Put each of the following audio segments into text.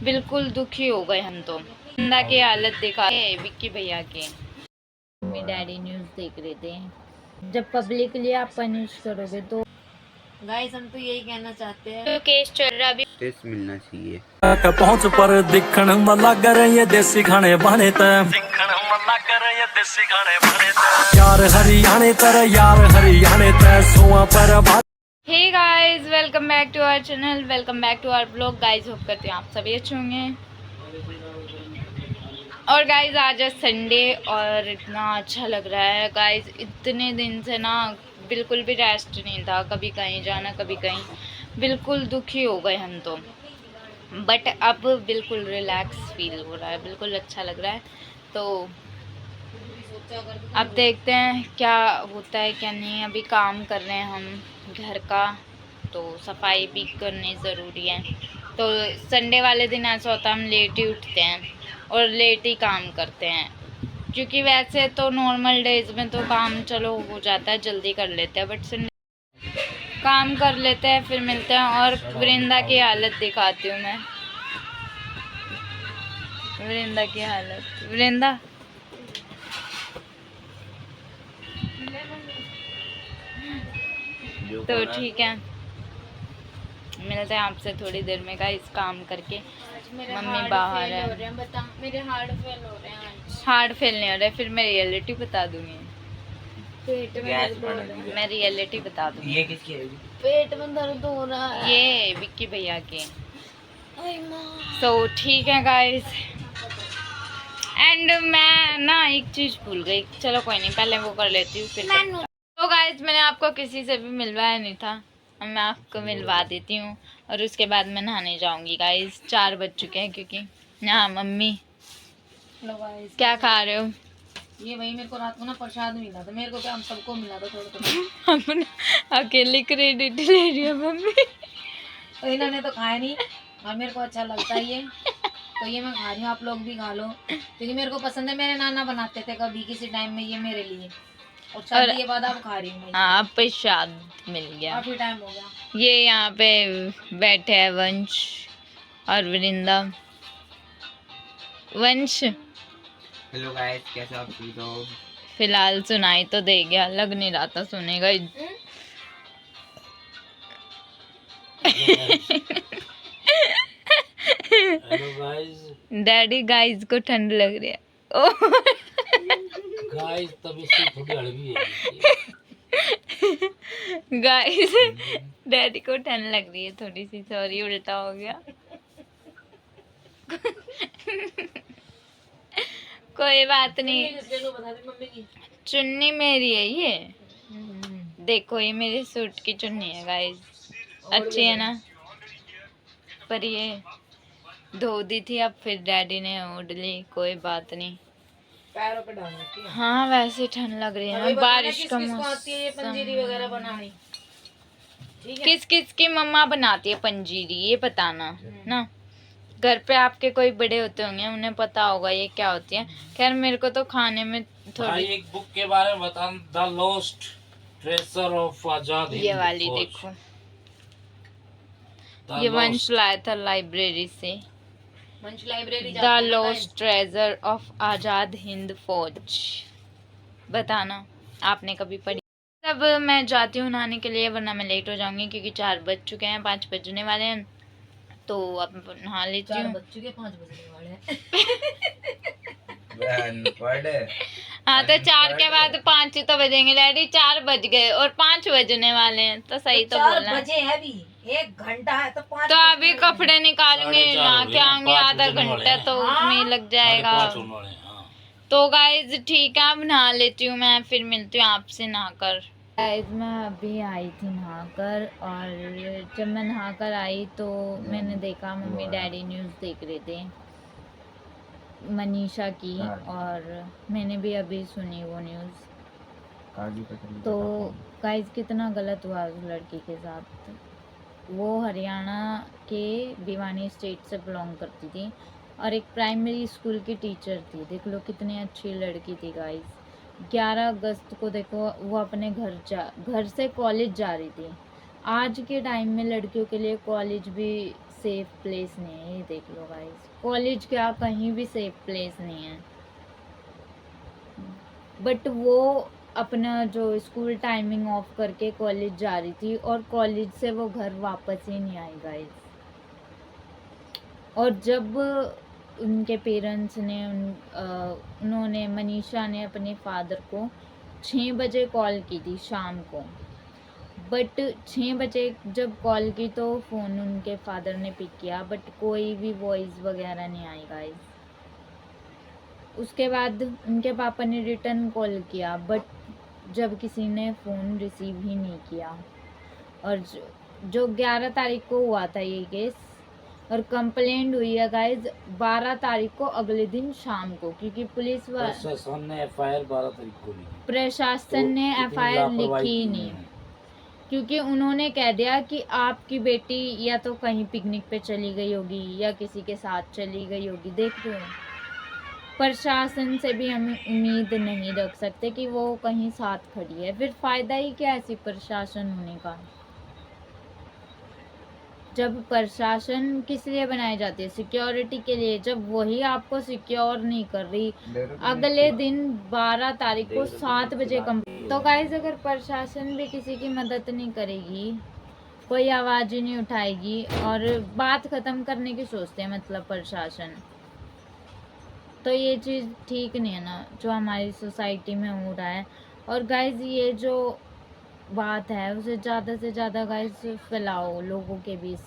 बिल्कुल दुखी हो गए हम तो। जिंदा की हालत दिखा विक्की भैया की। मम्मी डैडी न्यूज देख रहे थे। जब पब्लिकली आप पनिश करोगे तो गाइस हम तो यही कहना चाहते हैं, तो केस चल रहा अभी टेस्ट मिलना चाहिए। पहुंच पर दिखण वाला कर ये देसी खाने बने दिखण वाला कर ये देसी खाने बने यार हरियाणे तर यार हरियाणे ते सोआ पर। Hey guys, welcome back to our channel, welcome back to our blog. Guys hope करते हैं आप सभी अच्छे होंगे। और गाइस आज है संडे और इतना अच्छा लग रहा है गाइस। इतने दिन से ना बिल्कुल भी रेस्ट नहीं था, कभी कहीं जाना कभी कहीं। बिल्कुल दुखी हो गए हम तो, बट अब बिल्कुल रिलैक्स फील हो रहा है, बिल्कुल अच्छा लग रहा है। तो अब देखते हैं क्या होता है क्या नहीं। अभी काम कर रहे हैं हम घर का, तो सफाई भी करनी ज़रूरी है। तो संडे वाले दिन ऐसा होता है हम लेट ही उठते हैं और लेट ही काम करते हैं, क्योंकि वैसे तो नॉर्मल डेज में तो काम चलो हो जाता है, जल्दी कर लेते हैं, बट संडे काम कर लेते हैं फिर मिलते हैं। और वृंदा की हालत दिखाती हूँ मैं, वृंदा की हालत। वृंदा तो ठीक है, मिलते हैं आपसे थोड़ी देर में गाइस काम करके। मम्मी बाहर है, मेरे हार्ट फेल हो रहे हैं। हार्ड फेल नहीं हो रहा है, फिर मैं रियलिटी बता दूंगी। पेट में दर्द हो रहा है। मैं रियलिटी बता दूंगी। ये किसकी है? पेट में दर्द हो रहा है। ये विक्की भैया की। सो ठीक है गाइस। एंड मैं ना एक चीज़ भूल गई, चलो कोई नहीं, पहले वो कर लेती हूँ फिर। तो गाइस मैंने आपको किसी से भी मिलवाया नहीं था, अब मैं आपको मिलवा देती हूँ और उसके बाद मैं नहाने जाऊंगी गाइस। 4 बज चुके हैं, क्योंकि हाँ मम्मी क्या खा रहे हो? ये भाई मेरे को रात को ना प्रसाद मिला था, मेरे को क्या हम सबको मिला था थोड़ा थोड़ा। अपने अकेली क्रेडिट ले रही है मम्मी। तो इन्होंने तो खाया नहीं और मेरे को अच्छा लगता है ये, तो ये मैं खा रही हूँ, आप लोग भी खा लो क्योंकि मेरे को पसंद है। मेरे नाना बनाते थे कभी किसी टाइम में ये मेरे लिए, और शादी के बाद आप खा रही हूँ। हाँ प्रसाद मिल गया, काफी टाइम हो गया। ये यहाँ पे बैठे हैं वंश और वृंदा। वंश हेलो गाइस, कैसे आप ठीक हो? फिलहाल सुनाई तो दे गया, लग नहीं रहा था सुनेगा। हेलो गाइस, डैडी गाइस को ठंड लग रही है। ओ गाइस तभी से थोड़ी हड़बी है। गाइस डैडी को ठंड लग रही है थोड़ी सी, सॉरी उल्टा हो गया। कोई बात नहीं, मम्मी की चुन्नी मेरी है ये। देखो ये मेरे सूट की चुन्नी है गाइस, अच्छी है ना? पर ये धो दी थी, अब फिर डैडी ने ओढ़ ली, कोई बात नहीं। पैरों पे डाल रखी है। हाँ वैसे ठंड लग रही है ना, बारिश का आती है ये पंजीरी वगैरह बनानी? ठीक है। किस किस की मम्मा बनाती है पंजीरी, ये बताना ना। घर पे आपके कोई बड़े होते होंगे, उन्हें पता होगा ये क्या होती है। खैर मेरे को तो खाने में थोड़ी। एक बुक के बारे में बता, the lost treasure of Azad Hind ये वाली फौज। देखो, The ये Lost- वंश लाया था लाइब्रेरी से। मंच library the lost treasure of Azad Hind Fauj. बताना आपने कभी पढ़ी? अब मैं जाती हूँ नहाने के लिए, वरना मैं लेट हो जाऊंगी, क्योंकि 4 बज चुके हैं, 5 बजने वाले हैं। तो अब नहा लेती 4 हूँ। बज चुके 5 बजने वाले हैं। हाँ तो 4 के बाद 5 तो बजेंगे डैडी, 4 बज गए और 5 बजने वाले हैं, तो सही तो 4 बोलना है। बजे है अभी, 1 घंटा है तो 5। तो अभी कपड़े निकालूंगी, नहा के आऊंगी, आधा घंटा तो उसमें ही लग जाएगा। तो गाइज ठीक है, अब नहा लेती हूँ मैं, फिर मिलती हूँ आपसे नहाकर। गाइज मैं अभी आई थी नहाकर, और जब मैं नहाकर आई तो मैंने देखा मम्मी डैडी न्यूज़ देख रहे थे मनीषा की, और मैंने भी अभी सुनी वो न्यूज़। तो गाइज कितना गलत हुआ उस लड़की के साथ। वो हरियाणा के भिवानी स्टेट से बिलोंग करती थी और एक प्राइमरी स्कूल की टीचर थी। देख लो कितनी अच्छी लड़की थी गाइस। 11 अगस्त को देखो वो अपने घर से कॉलेज जा रही थी। आज के टाइम में लड़कियों के लिए कॉलेज भी सेफ प्लेस नहीं है, ये देख लो गाइस। कॉलेज क्या, कहीं भी सेफ प्लेस नहीं है। बट वो अपना जो स्कूल टाइमिंग ऑफ करके कॉलेज जा रही थी और कॉलेज से वो घर वापस ही नहीं आई गाइस। और जब उनके पेरेंट्स ने उन्होंने, मनीषा ने अपने फादर को 6 बजे कॉल की थी शाम को, बट 6 बजे जब कॉल की तो फ़ोन उनके फादर ने पिक किया, बट कोई भी वॉइस वगैरह नहीं आई गाइस। उसके बाद उनके पापा ने रिटर्न कॉल किया, बट जब किसी ने फ़ोन रिसीव ही नहीं किया। और जो 11 तारीख को हुआ था ये केस, और कंप्लेंट हुई है गाइज 12 तारीख को अगले दिन शाम को, क्योंकि प्रशासन ने एफआईआर 12 तारीख को लिखी। प्रशासन ने इतनी एफआईआर लापरवाही लिखी ही क्यों नहीं, है? क्योंकि उन्होंने कह दिया कि आपकी बेटी या तो कहीं पिकनिक पे चली गई होगी या किसी के साथ चली गई होगी। देख रहे हो, प्रशासन से भी हम उम्मीद नहीं रख सकते कि वो कहीं साथ खड़ी है। फिर फायदा ही क्या ऐसी प्रशासन होने का, जब प्रशासन किस लिए बनाई जाती है, सिक्योरिटी के लिए। जब वही आपको सिक्योर नहीं कर रही, अगले दिन 12 तारीख को 7 बजे तो गाइस अगर प्रशासन भी किसी की मदद नहीं करेगी, कोई आवाज़ ही नहीं उठाएगी और बात ख़त्म करने की सोचते हैं मतलब प्रशासन, तो ये चीज़ ठीक नहीं है ना जो हमारी सोसाइटी में हो रहा है। और गाइस ये जो बात है उसे ज़्यादा से ज़्यादा गाइस फैलाओ लोगों के बीच,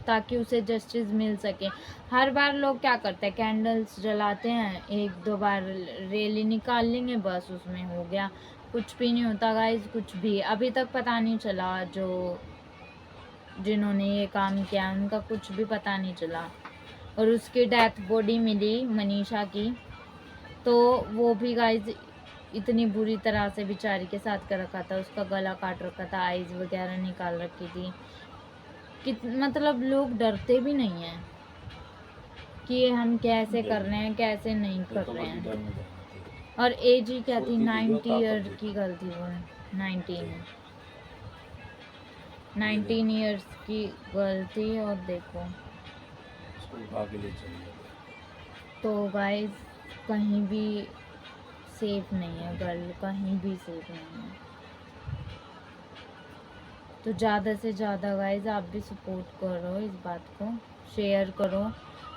ताकि उसे जस्टिस मिल सके। हर बार लोग क्या करते हैं, कैंडल्स जलाते हैं, 1-2 बार रैली निकाल लेंगे, बस उसमें हो गया, कुछ भी नहीं होता गाइस। कुछ भी अभी तक पता नहीं चला, जो जिन्होंने ये काम किया उनका कुछ भी पता नहीं चला। और उसकी डेथ बॉडी मिली मनीषा की, तो वो भी गाइस इतनी बुरी तरह से बेचारी के साथ कर रखा था, उसका गला काट रखा था, आइज़ वगैरह निकाल रखी थी। मतलब लोग डरते भी नहीं हैं कि ये हम कैसे कर रहे हैं कैसे नहीं कर रहे हैं। और एज ही क्या थी, 90 ईयर की गर्ल थी वो, 19 ईयर्स की गर्ल थी। और देखो तो गाइस कहीं भी सेफ नहीं है गर्ल, कहीं भी सेफ नहीं है। तो ज़्यादा से ज़्यादा गाइस आप भी सपोर्ट करो, इस बात को शेयर करो।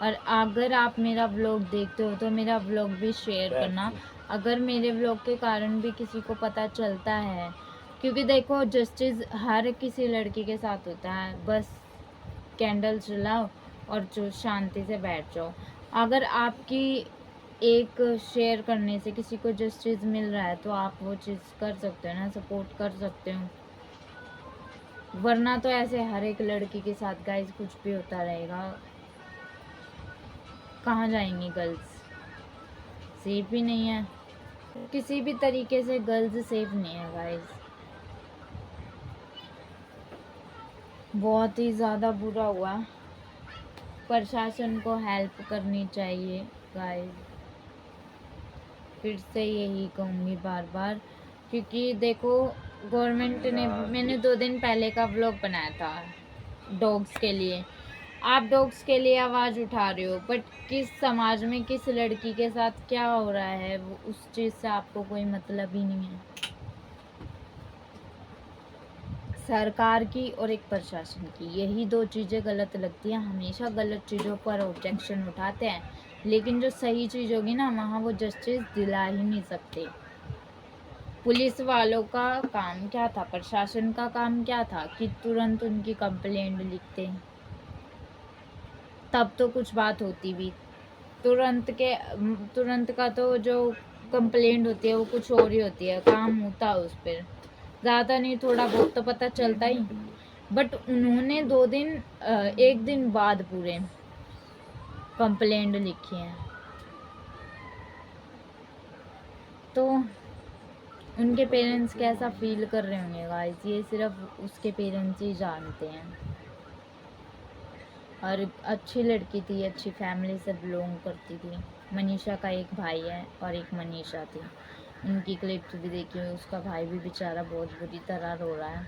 और अगर आप मेरा व्लॉग देखते हो तो मेरा व्लॉग भी शेयर करना, अगर मेरे व्लॉग के कारण भी किसी को पता चलता है। क्योंकि देखो जस्टिस हर किसी लड़की के साथ होता है, बस कैंडल जलाओ और जो शांति से बैठ जाओ। अगर आपकी एक शेयर करने से किसी को जस्टिस मिल रहा है तो आप वो चीज़ कर सकते हो ना, सपोर्ट कर सकते हो। वरना तो ऐसे हर एक लड़की के साथ गाइस कुछ भी होता रहेगा, कहाँ जाएंगी गर्ल्स, सेफ ही नहीं है किसी भी तरीके से, गर्ल्स सेफ नहीं है गाइस। बहुत ही ज़्यादा बुरा हुआ, प्रशासन को हेल्प करनी चाहिए गाइस। फिर से यही कहूँगी बार बार, क्योंकि देखो गवर्नमेंट ने, मैंने 2 दिन पहले का व्लॉग बनाया था डॉग्स के लिए। आप डॉग्स के लिए आवाज़ उठा रहे हो, बट किस समाज में किस लड़की के साथ क्या हो रहा है वो उस चीज़ से आपको कोई मतलब ही नहीं है। सरकार की और एक प्रशासन की, यही 2 चीज़ें गलत लगती हैं। हमेशा गलत चीज़ों पर ऑब्जेक्शन उठाते हैं, लेकिन जो सही चीज़ होगी ना वहाँ वो जस्टिस दिला ही नहीं सकते। पुलिस वालों का काम क्या था, प्रशासन का काम क्या था कि तुरंत उनकी कंप्लेंट लिखते, तब तो कुछ बात होती भी। तुरंत का तो जो कंप्लेंट होती है वो कुछ और ही होती है, काम होता है उस पर, ज़्यादा नहीं थोड़ा बहुत तो पता चलता ही। बट उन्होंने 2 दिन 1 दिन बाद पूरे कंप्लेंट लिखी है, तो उनके पेरेंट्स कैसा फील कर रहे होंगे गाइस, ये सिर्फ उसके पेरेंट्स ही जानते हैं। और अच्छी लड़की थी, अच्छी फैमिली से बिलोंग करती थी। मनीषा का एक भाई है और एक मनीषा थी, उनकी क्लिप्स भी देखी हुई, उसका भाई भी बेचारा बहुत बुरी तरह रो रहा है।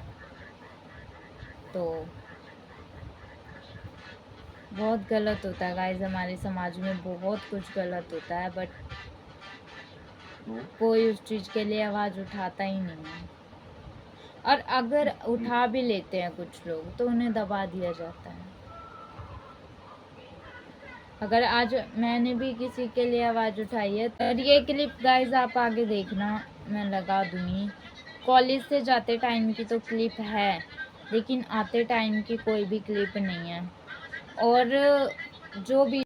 तो बहुत गलत होता है गाइस, हमारे समाज में बहुत कुछ गलत होता है, बट कोई उस चीज़ के लिए आवाज़ उठाता ही नहीं है। और अगर उठा भी लेते हैं कुछ लोग तो उन्हें दबा दिया जाता है। अगर आज मैंने भी किसी के लिए आवाज़ उठाई है, और ये क्लिप गाइस आप आगे देखना, मैं लगा दूँगी। कॉलेज से जाते टाइम की तो क्लिप है, लेकिन आते टाइम की कोई भी क्लिप नहीं है। और जो भी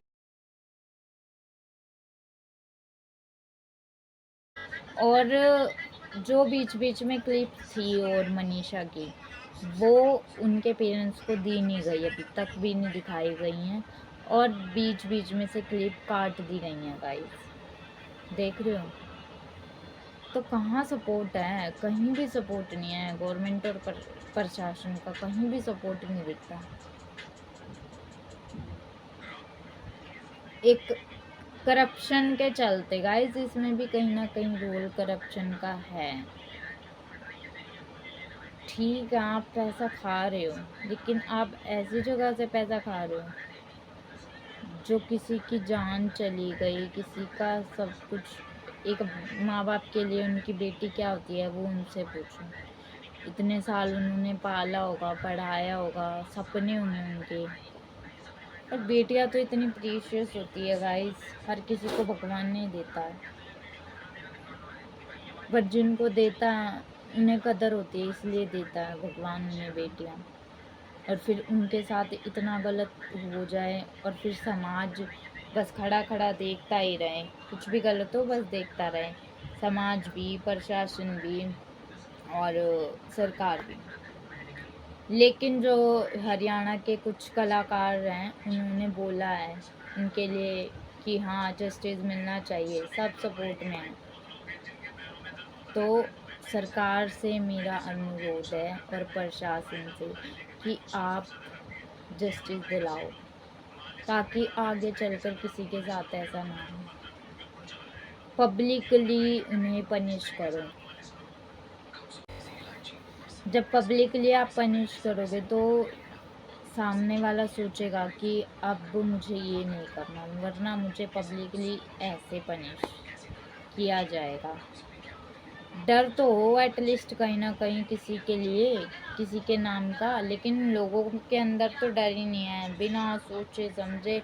जो बीच बीच में क्लिप थी और मनीषा की, वो उनके पेरेंट्स को दी नहीं गई, अभी तक भी नहीं दिखाई गई हैं, और बीच बीच में से क्लिप काट दी गई हैं गाइस, देख रहे हो। तो कहाँ सपोर्ट है? कहीं भी सपोर्ट नहीं है। गवर्नमेंट और प्रशासन का कहीं भी सपोर्ट नहीं दिखता। एक करप्शन के चलते गाइस, इसमें भी कहीं ना कहीं रोल करप्शन का है। ठीक है, आप पैसा खा रहे हो, लेकिन आप ऐसी जगह से पैसा खा रहे हो जो किसी की जान चली गई, किसी का सब कुछ। एक माँ बाप के लिए उनकी बेटी क्या होती है वो उनसे पूछो। इतने साल उन्होंने पाला होगा, पढ़ाया होगा, सपने होंगे उनके। और बेटियां तो इतनी प्रीशियस होती है गाइस, हर किसी को भगवान नहीं देता है, बट जिनको देता है उन्हें कदर होती है, इसलिए देता है भगवान उन्हें बेटियां। और फिर उनके साथ इतना गलत हो जाए और फिर समाज बस खड़ा खड़ा देखता ही रहे, कुछ भी गलत हो बस देखता रहे, समाज भी, प्रशासन भी और सरकार भी। लेकिन जो हरियाणा के कुछ कलाकार हैं, उन्होंने बोला है उनके लिए कि हाँ जस्टिस मिलना चाहिए, सब सपोर्ट में है। तो सरकार से मेरा अनुरोध है और प्रशासन से कि आप जस्टिस दिलाओ, ताकि आगे चलकर किसी के साथ ऐसा ना हो। पब्लिकली उन्हें पनिश करो। जब पब्लिकली आप पनिश करोगे तो सामने वाला सोचेगा कि अब मुझे ये नहीं करना, वरना मुझे पब्लिकली ऐसे पनिश किया जाएगा। डर तो हो एटलीस्ट कहीं ना कहीं किसी के लिए, किसी के नाम का, लेकिन लोगों के अंदर तो डर ही नहीं है। बिना सोचे समझे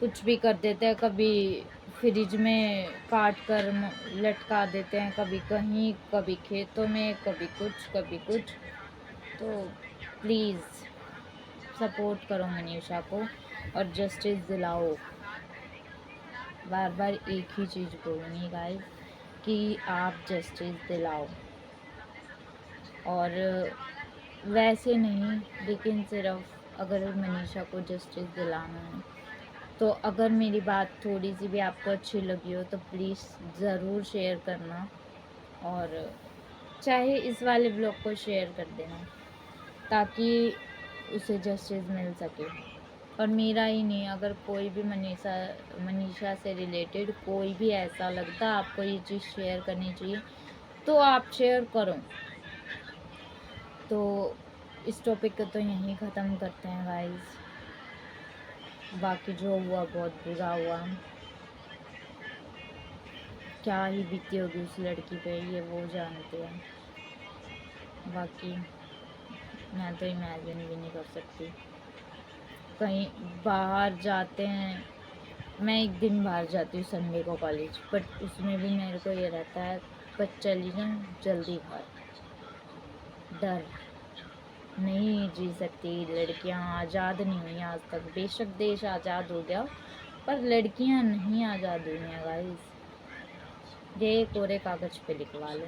कुछ भी कर देते हैं, कभी फ्रिज में काट कर लटका देते हैं, कभी कहीं, कभी खेतों में, कभी कुछ। तो प्लीज़ सपोर्ट करो मनीषा को और जस्टिस दिलाओ। बार बार एक ही चीज़ बोलूँगी गाइस कि आप जस्टिस दिलाओ। और वैसे नहीं, लेकिन सिर्फ अगर मनीषा को जस्टिस दिलाना है तो अगर मेरी बात थोड़ी सी भी आपको अच्छी लगी हो तो प्लीज़ ज़रूर शेयर करना, और चाहे इस वाले ब्लॉग को शेयर कर देना ताकि उसे जस्टिस मिल सके। और मेरा ही नहीं, अगर कोई भी मनीषा से रिलेटेड कोई भी ऐसा लगता आपको ये चीज़ शेयर करनी चाहिए तो आप शेयर करो। तो इस टॉपिक को तो यहीं ख़त्म करते हैं गाइस। बाकी जो हुआ बहुत बुरा हुआ, क्या ही बीती होगी उस लड़की पे ये वो जानते हैं। बाकी मैं तो इमेजिन भी नहीं कर सकती। कहीं बाहर जाते हैं, मैं एक दिन बाहर जाती हूँ संडे को कॉलेज, बट उसमें भी मेरे को ये रहता है बस चली जाऊँ जल्दी घर। डर नहीं जी सकती, लड़कियाँ आज़ाद नहीं हुई आज तक। बेशक देश आज़ाद हो गया पर लड़कियाँ नहीं आज़ाद हुई हैं गाइस, ये कोरे कागज़ पे लिखवा लो।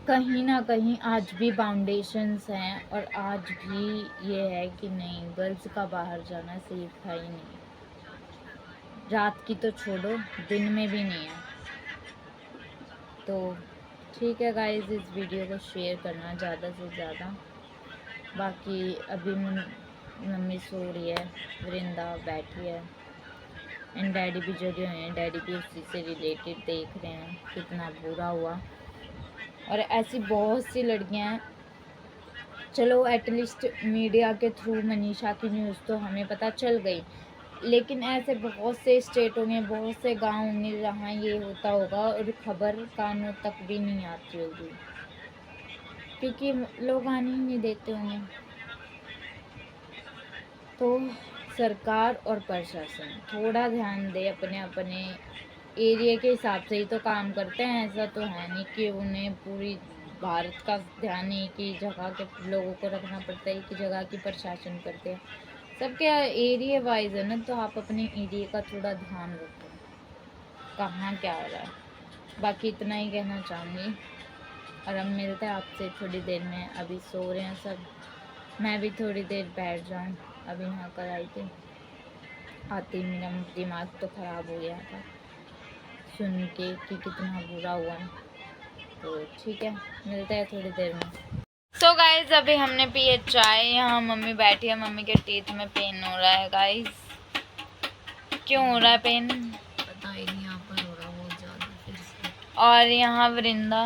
कहीं ना कहीं आज भी बाउंडेशंस हैं और आज भी ये है कि नहीं, गर्ल्स का बाहर जाना सेफ है ही नहीं। रात की तो छोड़ो, दिन में भी नहीं है। तो ठीक है गाइस, इस वीडियो को शेयर करना ज़्यादा से ज़्यादा। बाकी अभी मम्मी सो रही है, वृंदा बैठी है, एंड डैडी भी जगे हुए हैं। डैडी भी उसी से रिलेटेड देख रहे हैं कितना बुरा हुआ। और ऐसी बहुत सी लड़कियां हैं चलो एटलीस्ट मीडिया के थ्रू मनीषा की न्यूज़ तो हमें पता चल गई, लेकिन ऐसे बहुत से स्टेट होंगे, बहुत से गांव होंगे जहाँ ये होता होगा और खबर कानों तक भी नहीं आती होगी, क्योंकि लोग आने ही नहीं देते होंगे। तो सरकार और प्रशासन थोड़ा ध्यान दे, अपने अपने एरिया के हिसाब से ही तो काम करते हैं। ऐसा तो है नहीं कि उन्हें पूरी भारत का ध्यान एक ही जगह के लोगों को रखना पड़ता है, एक ही जगह की प्रशासन करते हैं। सबके एरिया वाइज है ना, तो आप अपने एरिया का थोड़ा ध्यान रखो कहाँ क्या हो रहा है। बाकी इतना ही कहना चाहूँगी और अब मिलते हैं आपसे थोड़ी देर में। अभी सो रहे हैं सब, मैं भी थोड़ी देर बैठ जाऊँ। अभी यहाँ कर आई थी, आती मेरा दिमाग तो ख़राब हो गया था सुन के कि कितना बुरा हुआ। तो ठीक है, मिलते हैं थोड़ी देर में। सो गाइज अभी हमने पिए चाय, यहाँ मम्मी बैठी है, मम्मी के टीथ में पेन हो रहा है गाइज। क्यों हो रहा है पेन पता ही नहीं, यहाँ पर हो रहा बहुत ज़्यादा फिर से। और यहाँ वृंदा,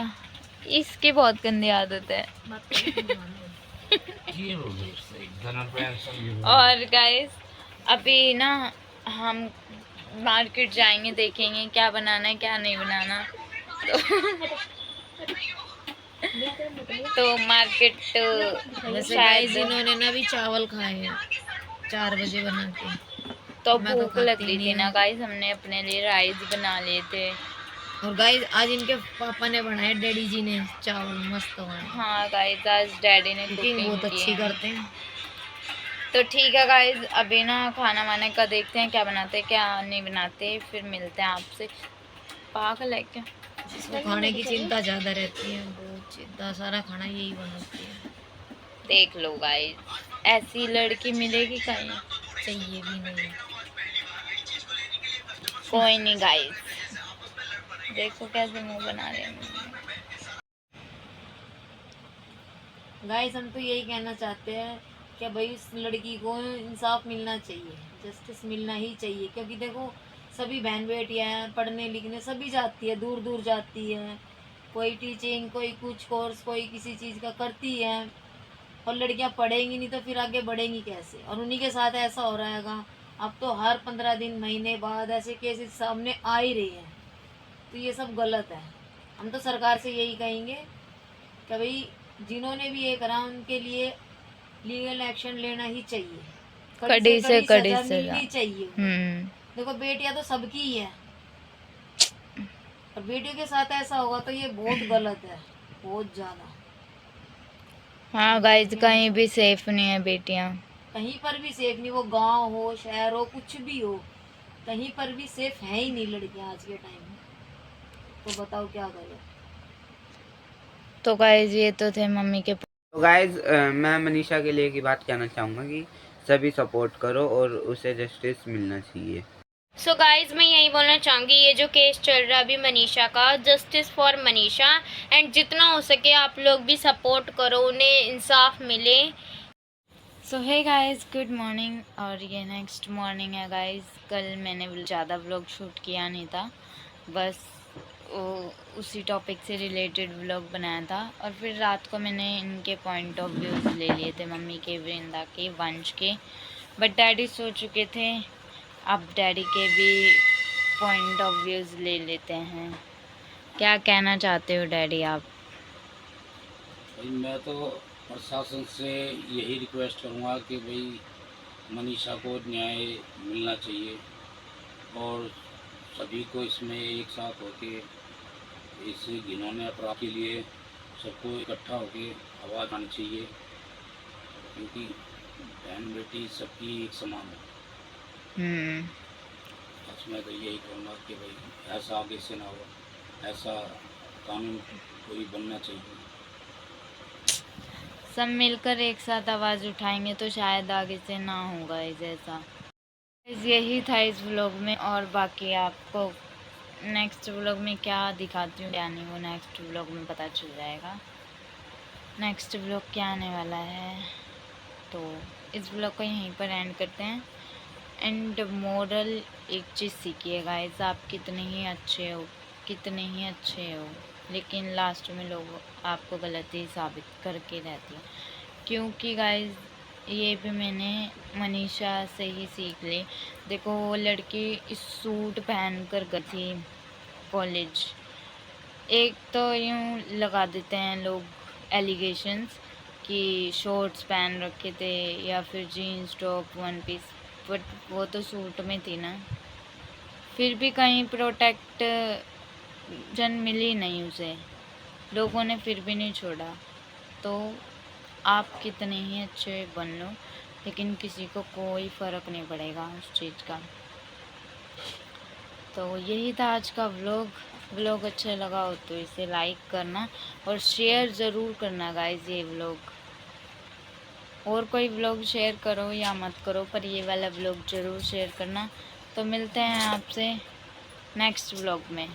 इसकी बहुत गंदी आदत है। और गाइस अभी ना हम मार्केट जाएंगे, देखेंगे क्या बनाना है क्या नहीं बनाना। तो मार्केट शायद इन्होंने ना भी चावल खाए हैं 4 बजे बना के, तो मैं तो भूख खाती लग रही नहीं थी ना हूँ। गाइस, हमने अपने लिए राइस बना लिए थे। और गाइस आज इनके पापा ने बनाए, डैडी जी ने चावल मस्त बनाए। हाँ गाइस आज डैडी ने कुकिंग कुकिंग बहुत की अच्छी है। करते हैं। तो ठीक है गाइस, अभी ना खाना वाना का देखते हैं क्या बनाते हैं क्या नहीं बनाते, फिर मिलते हैं आपसे। पागल है क्या? जिसको खाने की चिंता ज़्यादा रहती है, बहुत चिंता, सारा खाना यही बनाती है। देख लो गाइस, ऐसी लड़की मिलेगी कहीं? चाहिए भी नहीं। कोई नहीं गाइस, देखो कैसे मुंह बना रहे हैं। गाइस हम तो यही कहना चाहते हैं कि भाई इस लड़की को इंसाफ मिलना चाहिए, जस्टिस मिलना ही चाहिए। क्योंकि देखो सभी बहन बेटियां हैं, पढ़ने लिखने सभी जाती है, दूर दूर जाती है, कोई टीचिंग, कोई कुछ कोर्स, कोई किसी चीज़ का करती है। और लड़कियां पढ़ेंगी नहीं तो फिर आगे बढ़ेंगी कैसे? और उन्हीं के साथ ऐसा हो रहेगा। अब तो हर 15 दिन महीने बाद ऐसे केसेस सामने आ ही रहे हैं, तो ये सब गलत है। हम तो सरकार से यही कहेंगे कि भाई जिन्होंने भी ये करा उनके लिए लीगल एक्शन लेना ही चाहिए, कड़ी से कड़ी सजा सजा। मिलनी चाहिए। देखो बेटियां तो सबकी ही है, और बेटियों के साथ ऐसा होगा तो ये बहुत गलत है, बहुत ज्यादा। हाँ गाइस कहीं भी सेफ नहीं है बेटियां। कहीं पर भी सेफ नहीं, वो गांव हो शहर हो कुछ भी हो, कहीं पर भी सेफ है ही नहीं लड़कियां आज के टाइम में। तो बताओ क्या करें। तो गाइस ये तो थे मम्मी के। तो गाइज मैं मनीषा के लिए की बात कहना चाहूँगा कि सभी सपोर्ट करो और उसे जस्टिस मिलना चाहिए। सो गाइज मैं यही बोलना चाहूँगी, ये जो केस चल रहा है अभी मनीषा का, जस्टिस फॉर मनीषा। एंड जितना हो सके आप लोग भी सपोर्ट करो, उन्हें इंसाफ मिले। सो हे गाइस गुड मॉर्निंग, और ये नेक्स्ट मॉर्निंग है गाइस। कल मैंने ज़्यादा व्लॉग शूट किया नहीं था, बस उसी टॉपिक से रिलेटेड व्लॉग बनाया था। और फिर रात को मैंने इनके पॉइंट ऑफ व्यूज़ ले लिए थे, मम्मी के, वृंदा के, वंश के। बट डैडी सो चुके थे, अब डैडी के भी पॉइंट ऑफ व्यूज़ ले लेते हैं। क्या कहना चाहते हो डैडी आप? भाई मैं तो प्रशासन से यही रिक्वेस्ट करूँगा कि भाई मनीषा को न्याय मिलना चाहिए, और सभी को इसमें एक साथ होके इस घिनौने अपराध के लिए सबको इकट्ठा होके आवाज़ आनी चाहिए, क्योंकि बहन बेटी सबकी एक समान है। बस मैं तो यही कहूँगा कि भाई ऐसा आगे से ना हो, ऐसा कानून कोई बनना चाहिए। सब मिलकर एक साथ आवाज़ उठाएंगे तो शायद आगे से ना होगा ऐसा। यही था इस व्लॉग में, और बाकी आपको नेक्स्ट व्लॉग में क्या दिखाती हूँ क्या नहीं, वो नेक्स्ट व्लॉग में पता चल जाएगा। नेक्स्ट व्लॉग क्या आने वाला है, तो इस व्लॉग को यहीं पर एंड करते हैं। एंड मोरल एक चीज़ सीखिए गाइस, आप कितने ही अच्छे हो, लेकिन लास्ट में लोग आपको गलती साबित करके रहती है। क्योंकि गाइस ये भी मैंने मनीषा से ही सीख ली। देखो वो लड़की इस सूट पहन कर गई थी कॉलेज। एक तो यूँ लगा देते हैं लोग एलिगेशंस कि शॉर्ट्स पहन रखे थे या फिर jeans top one piece, but वो तो सूट में थी ना। फिर भी कहीं प्रोटेक्ट जन मिली नहीं उसे, लोगों ने फिर भी नहीं छोड़ा। तो आप कितने ही अच्छे बन लो, लेकिन किसी को कोई फ़र्क नहीं पड़ेगा उस चीज़ का। तो यही था आज का व्लॉग अच्छा लगा हो तो इसे लाइक करना और शेयर ज़रूर करना गाइस ये व्लॉग। और कोई व्लॉग शेयर करो या मत करो, पर ये वाला व्लॉग ज़रूर शेयर करना। तो मिलते हैं आपसे नेक्स्ट व्लॉग में।